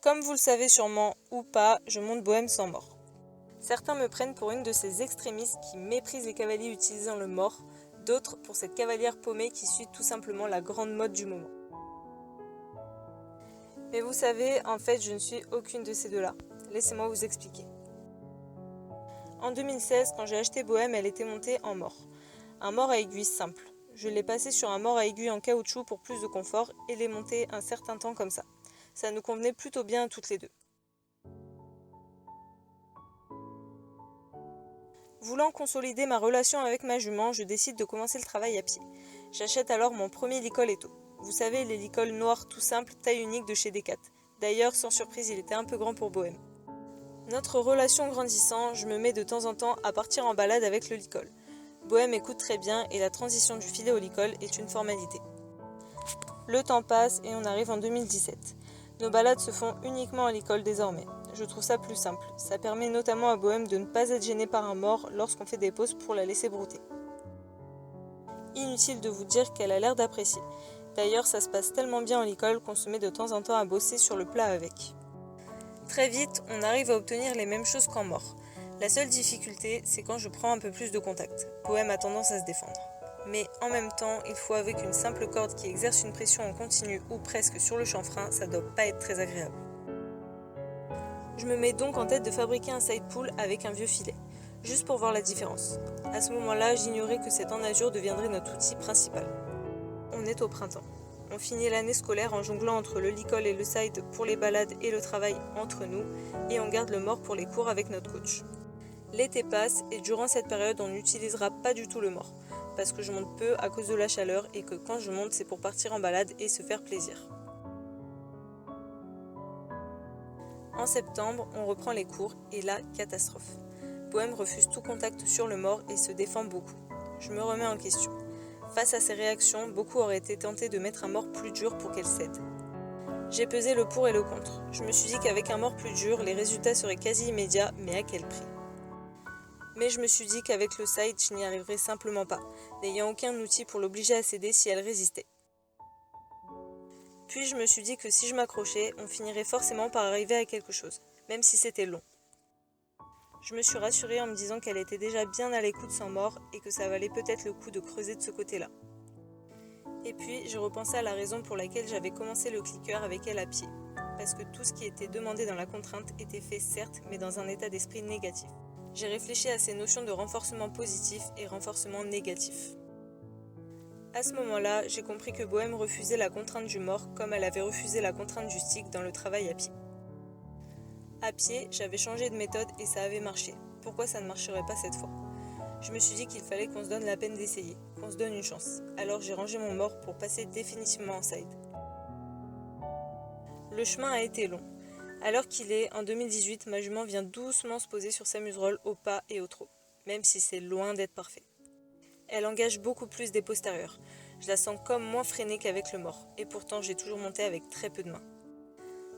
Comme vous le savez sûrement ou pas, je monte Bohème sans mort. Certains me prennent pour une de ces extrémistes qui méprisent les cavaliers utilisant le mort, d'autres pour cette cavalière paumée qui suit tout simplement la grande mode du moment. Mais vous savez, en fait, je ne suis aucune de ces deux-là. Laissez-moi vous expliquer. En 2016, quand j'ai acheté Bohème, elle était montée en mort. Un mort à aiguille simple. Je l'ai passé sur un mort à aiguille en caoutchouc pour plus de confort et l'ai monté un certain temps comme ça. Ça nous convenait plutôt bien à toutes les deux. Voulant consolider ma relation avec ma jument, je décide de commencer le travail à pied. J'achète alors mon premier licol Eto. Vous savez, les licols noirs tout simples, taille unique de chez Decat. D'ailleurs, sans surprise, il était un peu grand pour Bohème. Notre relation grandissant, je me mets de temps en temps à partir en balade avec le licol. Bohème écoute très bien et la transition du filet au licol est une formalité. Le temps passe et on arrive en 2017. Nos balades se font uniquement en licol désormais. Je trouve ça plus simple. Ça permet notamment à Bohème de ne pas être gêné par un mort lorsqu'on fait des pauses pour la laisser brouter. Inutile de vous dire qu'elle a l'air d'apprécier. D'ailleurs, ça se passe tellement bien en licol qu'on se met de temps en temps à bosser sur le plat avec. Très vite, on arrive à obtenir les mêmes choses qu'en mort. La seule difficulté, c'est quand je prends un peu plus de contact. Bohème a tendance à se défendre. Mais en même temps, il faut avouer qu'une simple corde qui exerce une pression en continu ou presque sur le chanfrein, ça doit pas être très agréable. Je me mets donc en tête de fabriquer un side pull avec un vieux filet, juste pour voir la différence. À ce moment-là, j'ignorais que cette enazure deviendrait notre outil principal. On est au printemps. On finit l'année scolaire en jonglant entre le licol et le side pour les balades et le travail entre nous, et on garde le mort pour les cours avec notre coach. L'été passe et durant cette période, on n'utilisera pas du tout le mort, parce que je monte peu à cause de la chaleur et que quand je monte, c'est pour partir en balade et se faire plaisir. En septembre, on reprend les cours et là, catastrophe. Bohème refuse tout contact sur le mort et se défend beaucoup. Je me remets en question. Face à ces réactions, beaucoup auraient été tentés de mettre un mort plus dur pour qu'elle cède. J'ai pesé le pour et le contre. Je me suis dit qu'avec un mort plus dur, les résultats seraient quasi immédiats, mais à quel prix ? Mais je me suis dit qu'avec le side, je n'y arriverais simplement pas, n'ayant aucun outil pour l'obliger à céder si elle résistait. Puis je me suis dit que si je m'accrochais, on finirait forcément par arriver à quelque chose, même si c'était long. Je me suis rassurée en me disant qu'elle était déjà bien à l'écoute sans mort et que ça valait peut-être le coup de creuser de ce côté-là. Et puis, je repensais à la raison pour laquelle j'avais commencé le clicker avec elle à pied. Parce que tout ce qui était demandé dans la contrainte était fait certes, mais dans un état d'esprit négatif. J'ai réfléchi à ces notions de renforcement positif et renforcement négatif. À ce moment-là, j'ai compris que Bohème refusait la contrainte du mort comme elle avait refusé la contrainte du stick dans le travail à pied. À pied, j'avais changé de méthode et ça avait marché. Pourquoi ça ne marcherait pas cette fois ? Je me suis dit qu'il fallait qu'on se donne la peine d'essayer, qu'on se donne une chance. Alors j'ai rangé mon mort pour passer définitivement en side. Le chemin a été long. À l'heure qu'il est, en 2018, ma jument vient doucement se poser sur sa muserolle au pas et au trot, même si c'est loin d'être parfait. Elle engage beaucoup plus des postérieurs. Je la sens comme moins freinée qu'avec le mort, et pourtant j'ai toujours monté avec très peu de mains.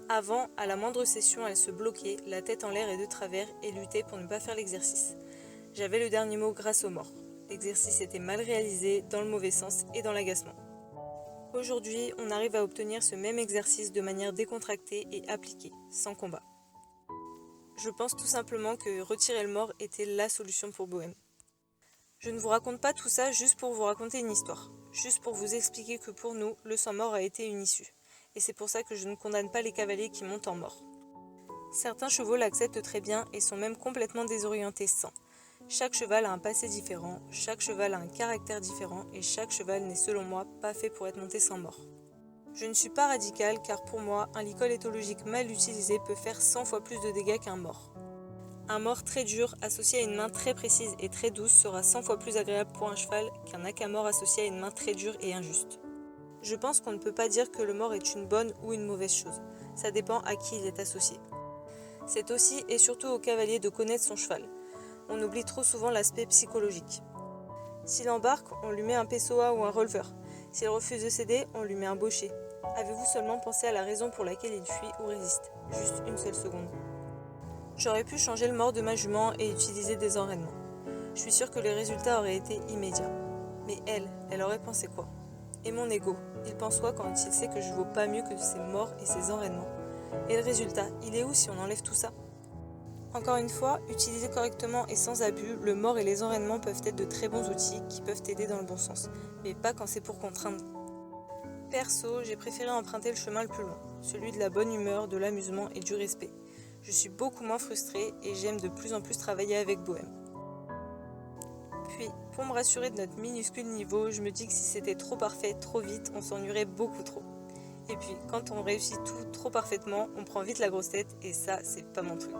Avant, à la moindre session, elle se bloquait, la tête en l'air et de travers, et luttait pour ne pas faire l'exercice. J'avais le dernier mot grâce au mort. L'exercice était mal réalisé, dans le mauvais sens et dans l'agacement. Aujourd'hui, on arrive à obtenir ce même exercice de manière décontractée et appliquée, sans combat. Je pense tout simplement que retirer le mort était la solution pour Bohème. Je ne vous raconte pas tout ça juste pour vous raconter une histoire, juste pour vous expliquer que pour nous, le sang mort a été une issue. Et c'est pour ça que je ne condamne pas les cavaliers qui montent en mort. Certains chevaux l'acceptent très bien et sont même complètement désorientés sans. Chaque cheval a un passé différent, chaque cheval a un caractère différent et chaque cheval n'est selon moi pas fait pour être monté sans mort. Je ne suis pas radicale car pour moi, un licol éthologique mal utilisé peut faire 100 fois plus de dégâts qu'un mort. Un mort très dur associé à une main très précise et très douce sera 100 fois plus agréable pour un cheval qu'un acamor associé à une main très dure et injuste. Je pense qu'on ne peut pas dire que le mort est une bonne ou une mauvaise chose. Ça dépend à qui il est associé. C'est aussi et surtout au cavalier de connaître son cheval. On oublie trop souvent l'aspect psychologique. S'il embarque, on lui met un PSOA ou un releveur. S'il refuse de céder, on lui met un bochet. Avez-vous seulement pensé à la raison pour laquelle il fuit ou résiste ? Juste une seule seconde. J'aurais pu changer le mort de ma jument et utiliser des enraînements. Je suis sûre que les résultats auraient été immédiats. Mais elle aurait pensé quoi ? Et mon ego, il pense quoi quand il sait que je vaux pas mieux que ses morts et ses enraînements ? Et le résultat, il est où si on enlève tout ça? Encore une fois, utilisé correctement et sans abus, le mort et les enraînements peuvent être de très bons outils qui peuvent t'aider dans le bon sens, mais pas quand c'est pour contraindre. Perso, j'ai préféré emprunter le chemin le plus long, celui de la bonne humeur, de l'amusement et du respect. Je suis beaucoup moins frustrée et j'aime de plus en plus travailler avec Bohème. Puis, pour me rassurer de notre minuscule niveau, je me dis que si c'était trop parfait, trop vite, on s'ennuierait beaucoup trop. Et puis, quand on réussit tout trop parfaitement, on prend vite la grosse tête et ça, c'est pas mon truc.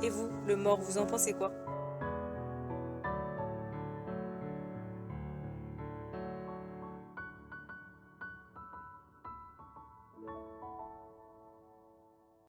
Et vous, le mort, vous en pensez quoi?